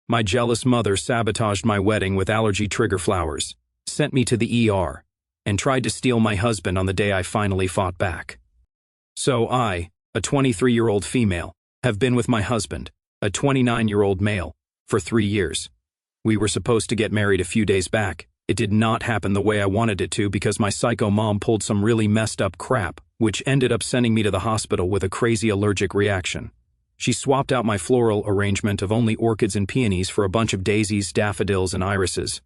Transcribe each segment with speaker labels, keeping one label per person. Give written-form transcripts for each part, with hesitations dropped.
Speaker 1: My jealous mother sabotaged my wedding with allergy trigger flowers, sent me to the ER, and tried to steal my husband on the day I finally fought back. So I, a 23-year-old female, have been with my husband, a 29-year-old male, for 3 years. We were supposed to get married a few days back. It did not happen the way I wanted it to because my psycho mom pulled some really messed up crap, which ended up sending me to the hospital with a crazy allergic reaction. She swapped out my floral arrangement of only orchids and peonies for a bunch of daisies, daffodils, and irises.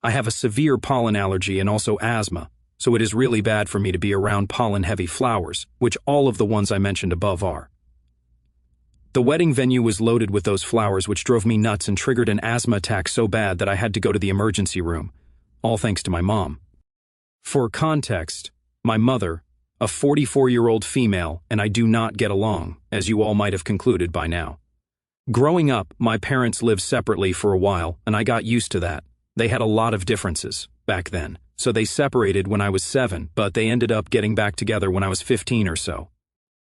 Speaker 1: I have a severe pollen allergy and also asthma, so it is really bad for me to be around pollen-heavy flowers, which all of the ones I mentioned above are. The wedding venue was loaded with those flowers, which drove me nuts and triggered an asthma attack so bad that I had to go to the emergency room, all thanks to my mom. For context, my mother, a 44-year-old female, and I do not get along, as you all might have concluded by now. Growing up, my parents lived separately for a while, and I got used to that. They had a lot of differences back then, so they separated when I was 7, but they ended up getting back together when I was 15 or so.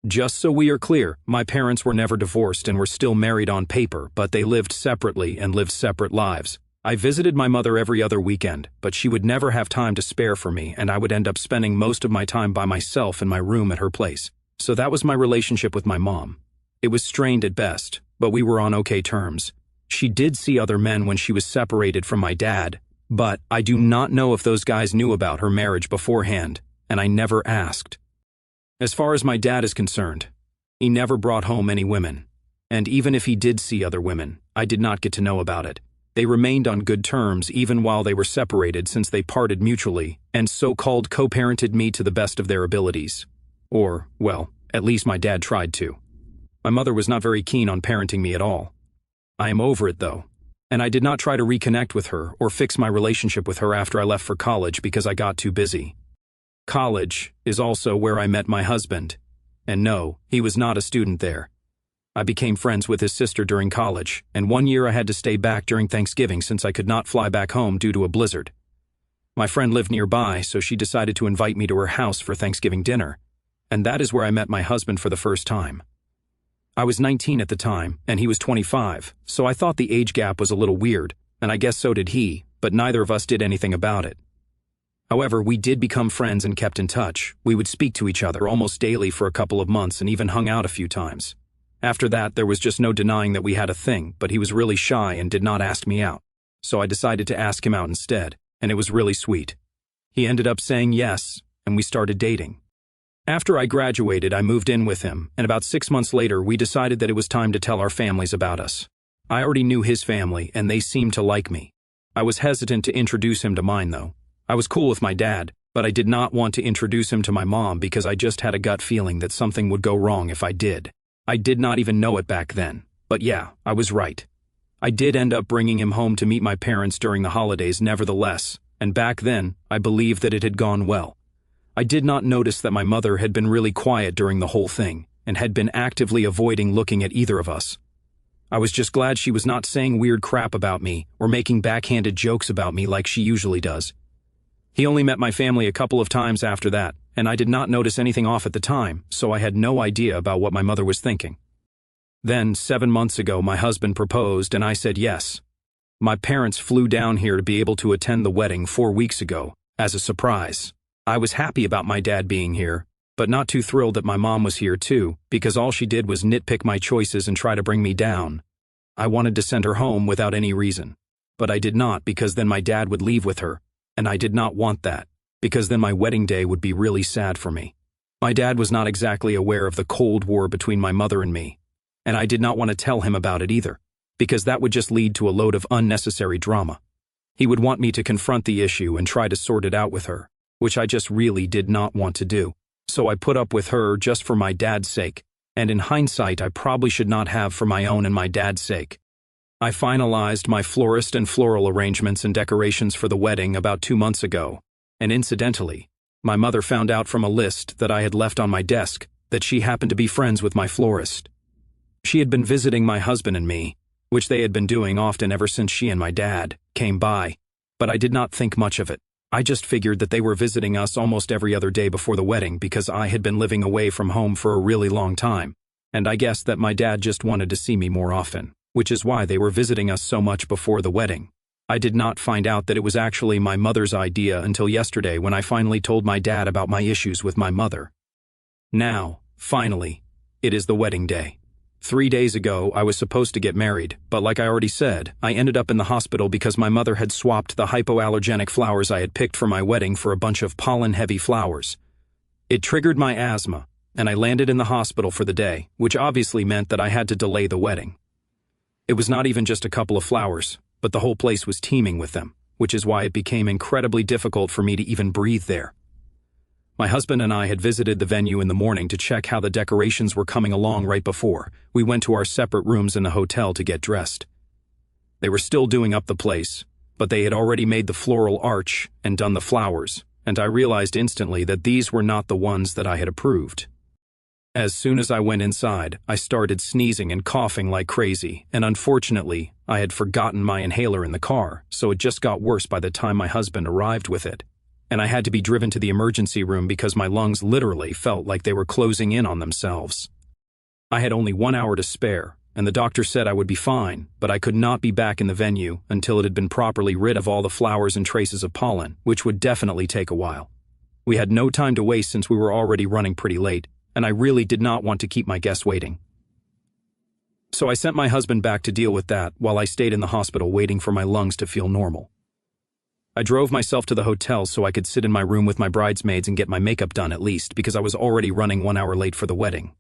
Speaker 1: Just so we are clear, my parents were never divorced and were still married on paper, but they lived separately and lived separate lives. I visited my mother every other weekend, but she would never have time to spare for me, and I would end up spending most of my time by myself in my room at her place. So that was my relationship with my mom. It was strained at best, but we were on okay terms. She did see other men when she was separated from my dad, but I do not know if those guys knew about her marriage beforehand, and I never asked. As far as my dad is concerned, he never brought home any women, and even if he did see other women, I did not get to know about it. They remained on good terms even while they were separated since they parted mutually and so-called co-parented me to the best of their abilities. Or, well, at least my dad tried to. My mother was not very keen on parenting me at all. I am over it though, and I did not try to reconnect with her or fix my relationship with her after I left for college because I got too busy. College is also where I met my husband, and no, he was not a student there. I became friends with his sister during college, and one year I had to stay back during Thanksgiving since I could not fly back home due to a blizzard. My friend lived nearby, so she decided to invite me to her house for Thanksgiving dinner, and that is where I met my husband for the first time. I was 19 at the time, and he was 25, so I thought the age gap was a little weird, and I guess so did he, but neither of us did anything about it. However, we did become friends and kept in touch. We would speak to each other almost daily for a couple of months and even hung out a few times. After that, there was just no denying that we had a thing, but he was really shy and did not ask me out. So I decided to ask him out instead, and it was really sweet. He ended up saying yes, and we started dating. After I graduated, I moved in with him, and about 6 months later, we decided that it was time to tell our families about us. I already knew his family, and they seemed to like me. I was hesitant to introduce him to mine, though. I was cool with my dad, but I did not want to introduce him to my mom because I just had a gut feeling that something would go wrong if I did. I did not even know it back then, but yeah, I was right. I did end up bringing him home to meet my parents during the holidays nevertheless, and back then, I believed that it had gone well. I did not notice that my mother had been really quiet during the whole thing, and had been actively avoiding looking at either of us. I was just glad she was not saying weird crap about me or making backhanded jokes about me like she usually does. He only met my family a couple of times after that, and I did not notice anything off at the time, so I had no idea about what my mother was thinking. Then, 7 months ago, my husband proposed, and I said yes. My parents flew down here to be able to attend the wedding 4 weeks ago, as a surprise. I was happy about my dad being here, but not too thrilled that my mom was here too, because all she did was nitpick my choices and try to bring me down. I wanted to send her home without any reason, but I did not because then my dad would leave with her, and I did not want that, because then my wedding day would be really sad for me. My dad was not exactly aware of the Cold War between my mother and me, and I did not want to tell him about it either, because that would just lead to a load of unnecessary drama. He would want me to confront the issue and try to sort it out with her, which I just really did not want to do. So I put up with her just for my dad's sake, and in hindsight I probably should not have for my own and my dad's sake. I finalized my florist and floral arrangements and decorations for the wedding about 2 months ago, and incidentally, my mother found out from a list that I had left on my desk that she happened to be friends with my florist. She had been visiting my husband and me, which they had been doing often ever since she and my dad came by, but I did not think much of it. I just figured that they were visiting us almost every other day before the wedding because I had been living away from home for a really long time, and I guessed that my dad just wanted to see me more often. which is why they were visiting us so much before the wedding. I did not find out that it was actually my mother's idea until yesterday when I finally told my dad about my issues with my mother. Now, finally, it is the wedding day. 3 days ago, I was supposed to get married, but like I already said, I ended up in the hospital because my mother had swapped the hypoallergenic flowers I had picked for my wedding for a bunch of pollen-heavy flowers. It triggered my asthma, and I landed in the hospital for the day, which obviously meant that I had to delay the wedding. It was not even just a couple of flowers, but the whole place was teeming with them, which is why it became incredibly difficult for me to even breathe there. My husband and I had visited the venue in the morning to check how the decorations were coming along right before we went to our separate rooms in the hotel to get dressed. They were still doing up the place, but they had already made the floral arch and done the flowers, and I realized instantly that these were not the ones that I had approved. As soon as I went inside, I started sneezing and coughing like crazy, and unfortunately, I had forgotten my inhaler in the car, so it just got worse by the time my husband arrived with it. And I had to be driven to the emergency room because my lungs literally felt like they were closing in on themselves. I had only 1 hour to spare, and the doctor said I would be fine, but I could not be back in the venue until it had been properly rid of all the flowers and traces of pollen, which would definitely take a while. We had no time to waste since we were already running pretty late, and I really did not want to keep my guests waiting. So I sent my husband back to deal with that while I stayed in the hospital waiting for my lungs to feel normal. I drove myself to the hotel so I could sit in my room with my bridesmaids and get my makeup done at least because I was already running 1 hour late for the wedding.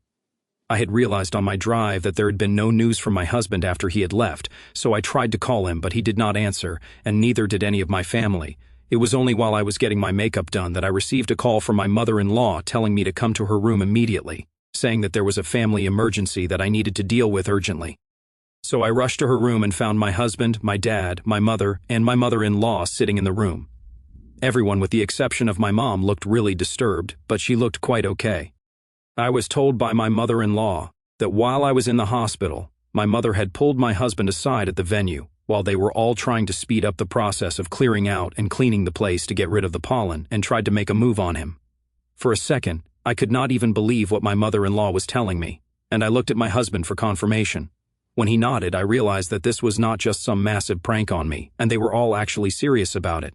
Speaker 1: I had realized on my drive that there had been no news from my husband after he had left, so I tried to call him, but he did not answer, and neither did any of my family. It was only while I was getting my makeup done that I received a call from my mother-in-law telling me to come to her room immediately, saying that there was a family emergency that I needed to deal with urgently. So I rushed to her room and found my husband, my dad, my mother, and my mother-in-law sitting in the room. Everyone with the exception of my mom looked really disturbed, but she looked quite okay. I was told by my mother-in-law that while I was in the hospital, my mother had pulled my husband aside at the venue while they were all trying to speed up the process of clearing out and cleaning the place to get rid of the pollen and tried to make a move on him. For a second, I could not even believe what my mother-in-law was telling me, and I looked at my husband for confirmation. When he nodded, I realized that this was not just some massive prank on me, and they were all actually serious about it.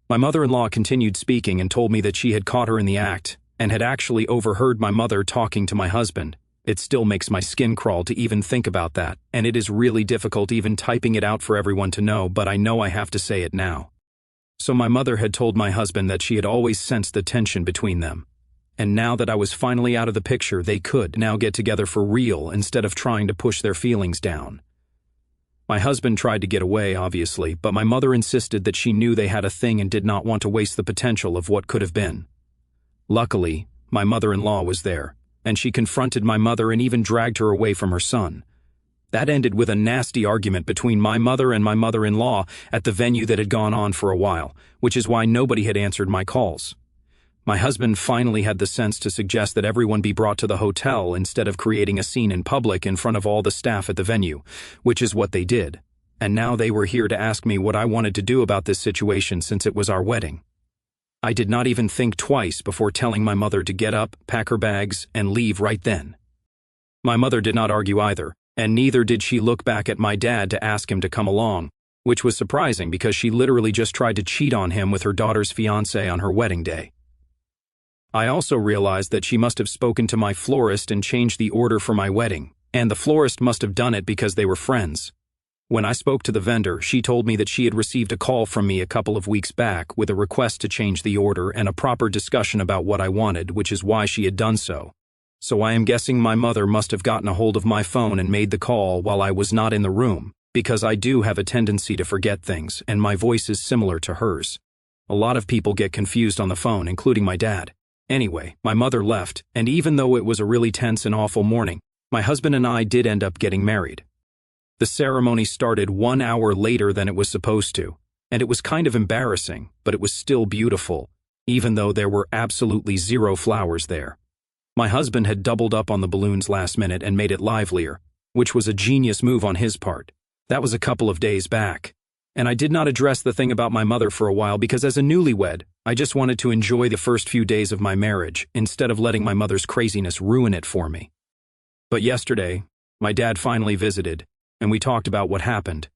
Speaker 1: My mother-in-law continued speaking and told me that she had caught her in the act and had actually overheard my mother talking to my husband. It still makes my skin crawl to even think about that, and it is really difficult even typing it out for everyone to know, but I know I have to say it now. So my mother had told my husband that she had always sensed the tension between them. And now that I was finally out of the picture, they could now get together for real instead of trying to push their feelings down. My husband tried to get away, obviously, but my mother insisted that she knew they had a thing and did not want to waste the potential of what could have been. Luckily, my mother-in-law was there, and she confronted my mother and even dragged her away from her son. That ended with a nasty argument between my mother and my mother-in-law at the venue that had gone on for a while, which is why nobody had answered my calls. My husband finally had the sense to suggest that everyone be brought to the hotel instead of creating a scene in public in front of all the staff at the venue, which is what they did. And now they were here to ask me what I wanted to do about this situation since it was our wedding. I did not even think twice before telling my mother to get up, pack her bags, and leave right then. My mother did not argue either, and neither did she look back at my dad to ask him to come along, which was surprising because she literally just tried to cheat on him with her daughter's fiancé on her wedding day. I also realized that she must have spoken to my florist and changed the order for my wedding, and the florist must have done it because they were friends. When I spoke to the vendor, she told me that she had received a call from me a couple of weeks back with a request to change the order and a proper discussion about what I wanted, which is why she had done so. So I am guessing my mother must have gotten a hold of my phone and made the call while I was not in the room, because I do have a tendency to forget things, and my voice is similar to hers. A lot of people get confused on the phone, including my dad. Anyway, my mother left, and even though it was a really tense and awful morning, my husband and I did end up getting married. The ceremony started 1 hour later than it was supposed to, and it was kind of embarrassing, but it was still beautiful, even though there were absolutely zero flowers there. My husband had doubled up on the balloons last minute and made it livelier, which was a genius move on his part. That was a couple of days back. And I did not address the thing about my mother for a while because as a newlywed, I just wanted to enjoy the first few days of my marriage instead of letting my mother's craziness ruin it for me. But yesterday, my dad finally visited, and we talked about what happened.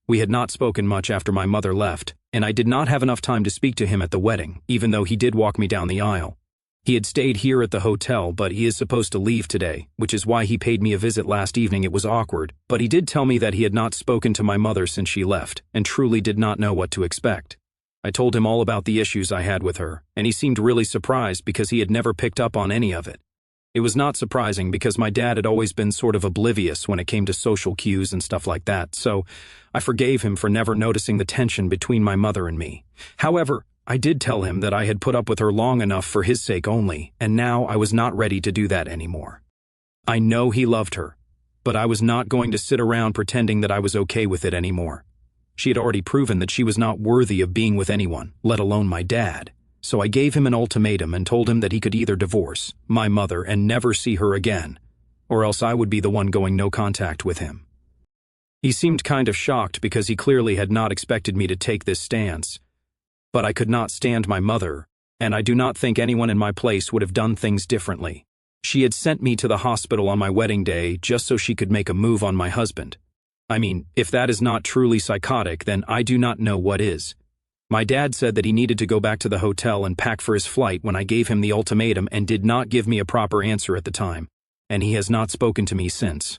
Speaker 1: We had not spoken much after my mother left, and I did not have enough time to speak to him at the wedding, even though he did walk me down the aisle. He had stayed here at the hotel, but he is supposed to leave today, which is why he paid me a visit last evening. It was awkward, but he did tell me that he had not spoken to my mother since she left, and truly did not know what to expect. I told him all about the issues I had with her, and he seemed really surprised because he had never picked up on any of it. It was not surprising because my dad had always been sort of oblivious when it came to social cues and stuff like that, so I forgave him for never noticing the tension between my mother and me. However, I did tell him that I had put up with her long enough for his sake only, and now I was not ready to do that anymore. I know he loved her, but I was not going to sit around pretending that I was okay with it anymore. She had already proven that she was not worthy of being with anyone, let alone my dad. So I gave him an ultimatum and told him that he could either divorce my mother and never see her again, or else I would be the one going no contact with him. He seemed kind of shocked because he clearly had not expected me to take this stance. But I could not stand my mother, and I do not think anyone in my place would have done things differently. She had sent me to the hospital on my wedding day just so she could make a move on my husband. I mean, if that is not truly psychotic, then I do not know what is. My dad said that he needed to go back to the hotel and pack for his flight when I gave him the ultimatum and did not give me a proper answer at the time, and he has not spoken to me since.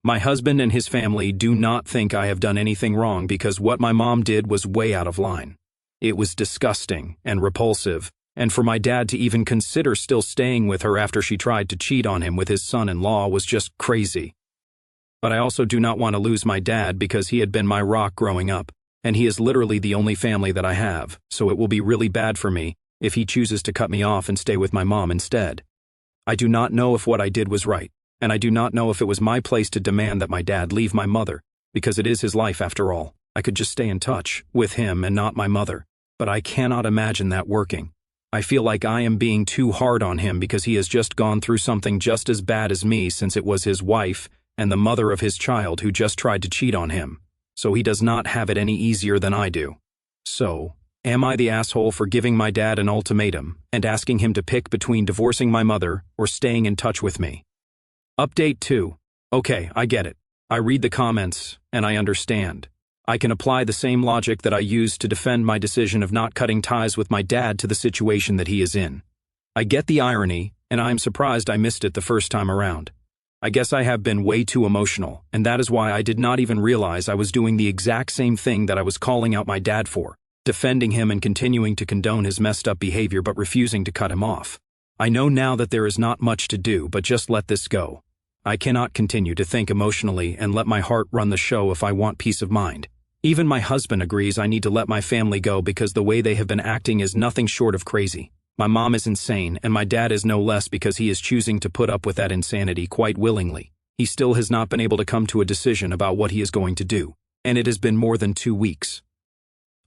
Speaker 1: My husband and his family do not think I have done anything wrong because what my mom did was way out of line. It was disgusting and repulsive, and for my dad to even consider still staying with her after she tried to cheat on him with his son-in-law was just crazy. But I also do not want to lose my dad because he had been my rock growing up, and he is literally the only family that I have, so it will be really bad for me if he chooses to cut me off and stay with my mom instead. I do not know if what I did was right, and I do not know if it was my place to demand that my dad leave my mother, because it is his life after all. I could just stay in touch with him and not my mother, but I cannot imagine that working. I feel like I am being too hard on him because he has just gone through something just as bad as me since it was his wife and the mother of his child who just tried to cheat on him, so he does not have it any easier than I do. So, am I the asshole for giving my dad an ultimatum and asking him to pick between divorcing my mother or staying in touch with me? Update 2. Okay, I get it. I read the comments, and I understand. I can apply the same logic that I used to defend my decision of not cutting ties with my dad to the situation that he is in. I get the irony, and I am surprised I missed it the first time around. I guess I have been way too emotional, and that is why I did not even realize I was doing the exact same thing that I was calling out my dad for, defending him and continuing to condone his messed up behavior but refusing to cut him off. I know now that there is not much to do but just let this go. I cannot continue to think emotionally and let my heart run the show if I want peace of mind. Even my husband agrees I need to let my family go because the way they have been acting is nothing short of crazy. My mom is insane, and my dad is no less because he is choosing to put up with that insanity quite willingly. He still has not been able to come to a decision about what he is going to do, and it has been more than 2 weeks.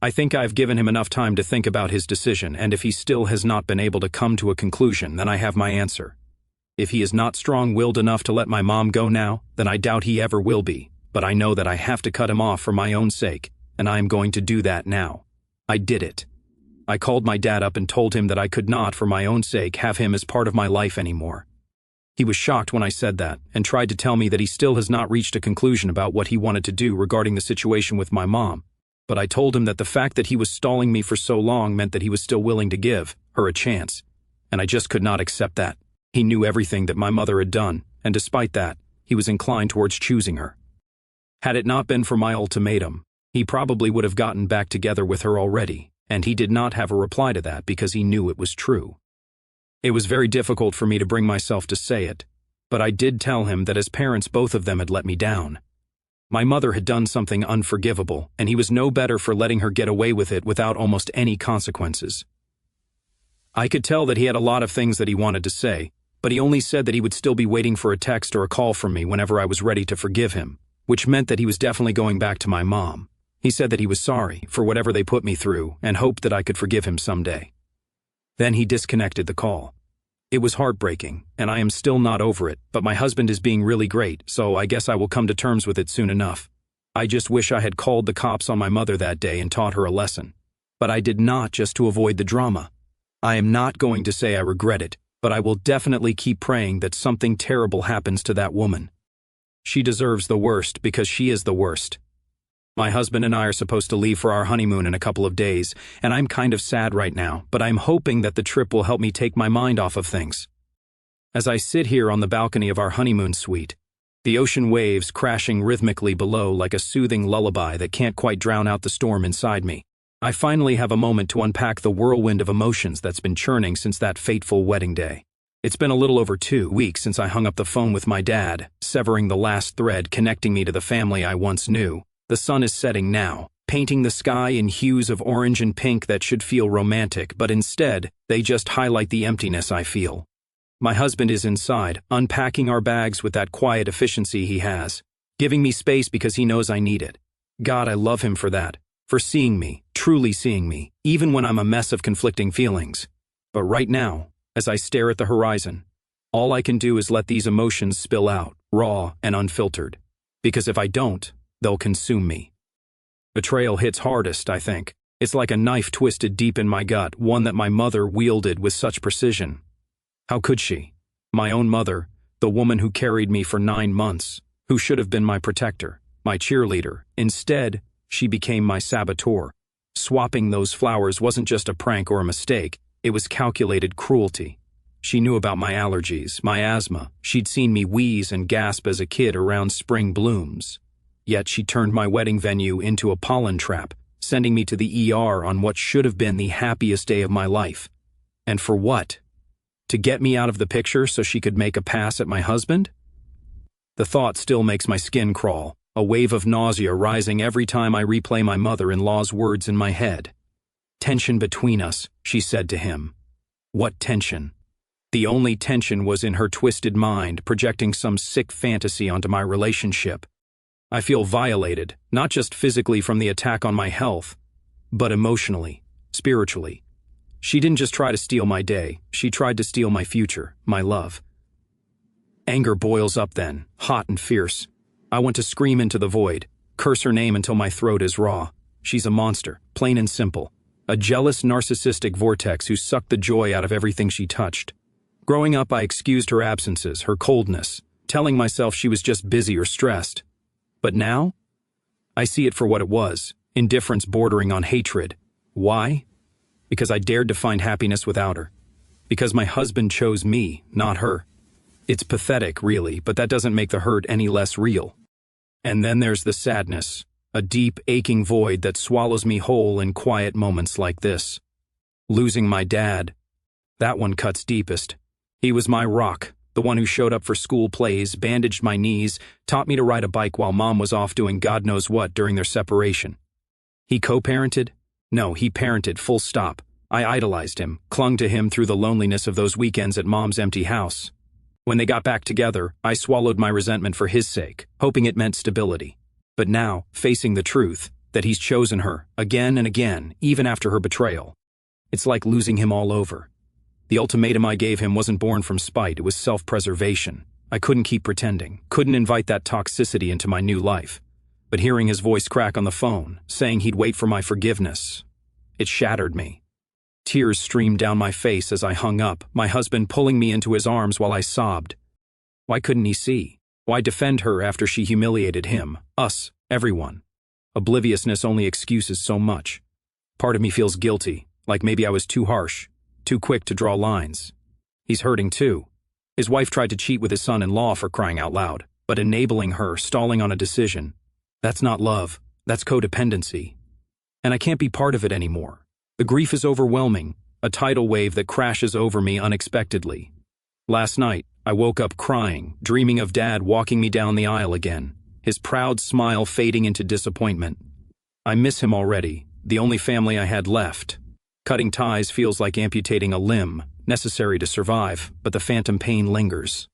Speaker 1: I think I've given him enough time to think about his decision, and if he still has not been able to come to a conclusion, then I have my answer. If he is not strong-willed enough to let my mom go now, then I doubt he ever will be, but I know that I have to cut him off for my own sake, and I am going to do that now. I did it. I called my dad up and told him that I could not, for my own sake, have him as part of my life anymore. He was shocked when I said that, and tried to tell me that he still has not reached a conclusion about what he wanted to do regarding the situation with my mom, but I told him that the fact that he was stalling me for so long meant that he was still willing to give her a chance, and I just could not accept that. He knew everything that my mother had done, and despite that, he was inclined towards choosing her. Had it not been for my ultimatum, he probably would have gotten back together with her already, and he did not have a reply to that because he knew it was true. It was very difficult for me to bring myself to say it, but I did tell him that as parents both of them had let me down. My mother had done something unforgivable, and he was no better for letting her get away with it without almost any consequences. I could tell that he had a lot of things that he wanted to say, but he only said that he would still be waiting for a text or a call from me whenever I was ready to forgive him, which meant that he was definitely going back to my mom. He said that he was sorry for whatever they put me through and hoped that I could forgive him someday. Then he disconnected the call. It was heartbreaking, and I am still not over it, but my husband is being really great, so I guess I will come to terms with it soon enough. I just wish I had called the cops on my mother that day and taught her a lesson. But I did not, just to avoid the drama. I am not going to say I regret it, but I will definitely keep praying that something terrible happens to that woman. She deserves the worst because she is the worst. My husband and I are supposed to leave for our honeymoon in a couple of days, and I'm kind of sad right now, but I'm hoping that the trip will help me take my mind off of things. As I sit here on the balcony of our honeymoon suite, the ocean waves crashing rhythmically below like a soothing lullaby that can't quite drown out the storm inside me, I finally have a moment to unpack the whirlwind of emotions that's been churning since that fateful wedding day. It's been a little over 2 weeks since I hung up the phone with my dad, severing the last thread connecting me to the family I once knew. The sun is setting now, painting the sky in hues of orange and pink that should feel romantic, but instead, they just highlight the emptiness I feel. My husband is inside, unpacking our bags with that quiet efficiency he has, giving me space because he knows I need it. God, I love him for that, for seeing me, truly seeing me, even when I'm a mess of conflicting feelings. But right now, as I stare at the horizon, all I can do is let these emotions spill out, raw and unfiltered. Because if I don't, they'll consume me. Betrayal hits hardest, I think. It's like a knife twisted deep in my gut, one that my mother wielded with such precision. How could she? My own mother, the woman who carried me for 9 months, who should have been my protector, my cheerleader. Instead, she became my saboteur. Swapping those flowers wasn't just a prank or a mistake, it was calculated cruelty. She knew about my allergies, my asthma. She'd seen me wheeze and gasp as a kid around spring blooms. Yet she turned my wedding venue into a pollen trap, sending me to the ER on what should have been the happiest day of my life. And for what? To get me out of the picture so she could make a pass at my husband? The thought still makes my skin crawl, a wave of nausea rising every time I replay my mother-in-law's words in my head. Tension between us, she said to him. What tension? The only tension was in her twisted mind, projecting some sick fantasy onto my relationship. I feel violated, not just physically from the attack on my health, but emotionally, spiritually. She didn't just try to steal my day, she tried to steal my future, my love. Anger boils up then, hot and fierce. I want to scream into the void, curse her name until my throat is raw. She's a monster, plain and simple. A jealous, narcissistic vortex who sucked the joy out of everything she touched. Growing up, I excused her absences, her coldness, telling myself she was just busy or stressed. But now, I see it for what it was, indifference bordering on hatred. Why? Because I dared to find happiness without her. Because my husband chose me, not her. It's pathetic, really, but that doesn't make the hurt any less real. And then there's the sadness, a deep, aching void that swallows me whole in quiet moments like this. Losing my dad. That one cuts deepest. He was my rock. The one who showed up for school plays, bandaged my knees, taught me to ride a bike while mom was off doing God knows what during their separation. He co-parented? No, he parented, full stop. I idolized him, clung to him through the loneliness of those weekends at mom's empty house. When they got back together, I swallowed my resentment for his sake, hoping it meant stability. But now, facing the truth, that he's chosen her, again and again, even after her betrayal. It's like losing him all over. The ultimatum I gave him wasn't born from spite, it was self-preservation. I couldn't keep pretending, couldn't invite that toxicity into my new life. But hearing his voice crack on the phone, saying he'd wait for my forgiveness, it shattered me. Tears streamed down my face as I hung up, my husband pulling me into his arms while I sobbed. Why couldn't he see? Why defend her after she humiliated him, us, everyone? Obliviousness only excuses so much. Part of me feels guilty, like maybe I was too harsh. Too quick to draw lines. He's hurting too. His wife tried to cheat with his son-in-law for crying out loud, but enabling her, stalling on a decision. That's not love, that's codependency. And I can't be part of it anymore. The grief is overwhelming, a tidal wave that crashes over me unexpectedly. Last night, I woke up crying, dreaming of Dad walking me down the aisle again, his proud smile fading into disappointment. I miss him already, the only family I had left. Cutting ties feels like amputating a limb, necessary to survive, but the phantom pain lingers.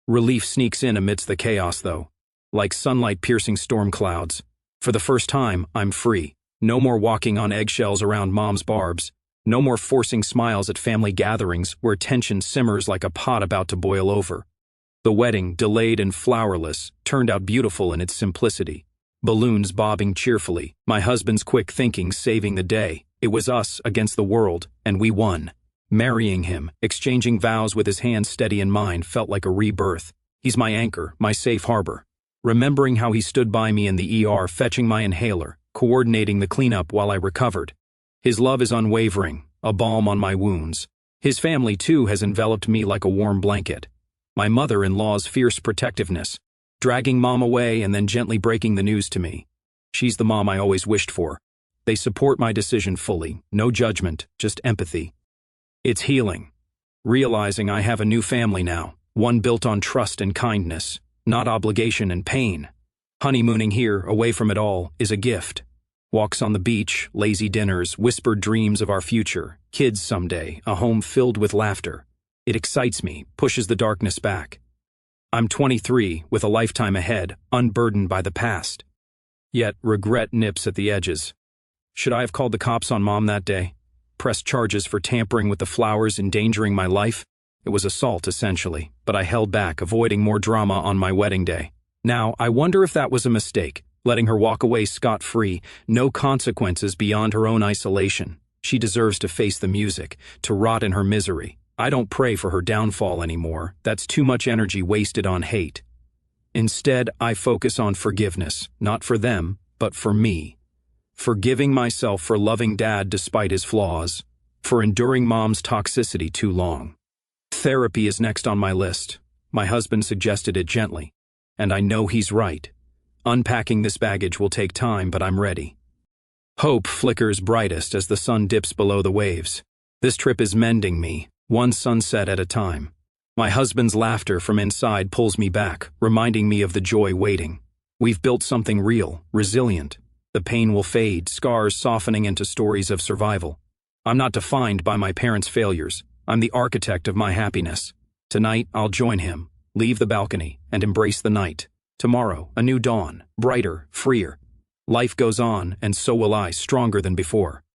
Speaker 1: Relief sneaks in amidst the chaos, though. Like sunlight piercing storm clouds. For the first time, I'm free. No more walking on eggshells around mom's barbs. No more forcing smiles at family gatherings where tension simmers like a pot about to boil over. The wedding, delayed and flowerless, turned out beautiful in its simplicity. Balloons bobbing cheerfully, my husband's quick thinking saving the day. It was us against the world, and we won. Marrying him, exchanging vows with his hands steady in mine, felt like a rebirth. He's my anchor, my safe harbor. remembering how he stood by me in the ER fetching my inhaler, coordinating the cleanup while I recovered. His love is unwavering, a balm on my wounds. His family, too, has enveloped me like a warm blanket. My mother-in-law's fierce protectiveness, dragging Mom away and then gently breaking the news to me. She's the mom I always wished for. They support my decision fully, no judgment, just empathy. It's healing. Realizing I have a new family now, one built on trust and kindness, not obligation and pain. Honeymooning here, away from it all, is a gift. Walks on the beach, lazy dinners, whispered dreams of our future, kids someday, a home filled with laughter. It excites me, pushes the darkness back. I'm 23, with a lifetime ahead, unburdened by the past. Yet regret nips at the edges. Should I have called the cops on Mom that day? Pressed charges for tampering with the flowers, endangering my life? It was assault, essentially, but I held back, avoiding more drama on my wedding day. Now, I wonder if that was a mistake, letting her walk away scot-free, no consequences beyond her own isolation. She deserves to face the music, to rot in her misery. I don't pray for her downfall anymore. That's too much energy wasted on hate. Instead, I focus on forgiveness, not for them, but for me. Forgiving myself for loving Dad despite his flaws, for enduring Mom's toxicity too long. Therapy is next on my list. My husband suggested it gently, and I know he's right. Unpacking this baggage will take time, but I'm ready. Hope flickers brightest as the sun dips below the waves. This trip is mending me, one sunset at a time. My husband's laughter from inside pulls me back, reminding me of the joy waiting. We've built something real, resilient. The pain will fade, scars softening into stories of survival. I'm not defined by my parents' failures. I'm the architect of my happiness. Tonight, I'll join him, leave the balcony, and embrace the night. Tomorrow, a new dawn, brighter, freer. Life goes on, and so will I, stronger than before.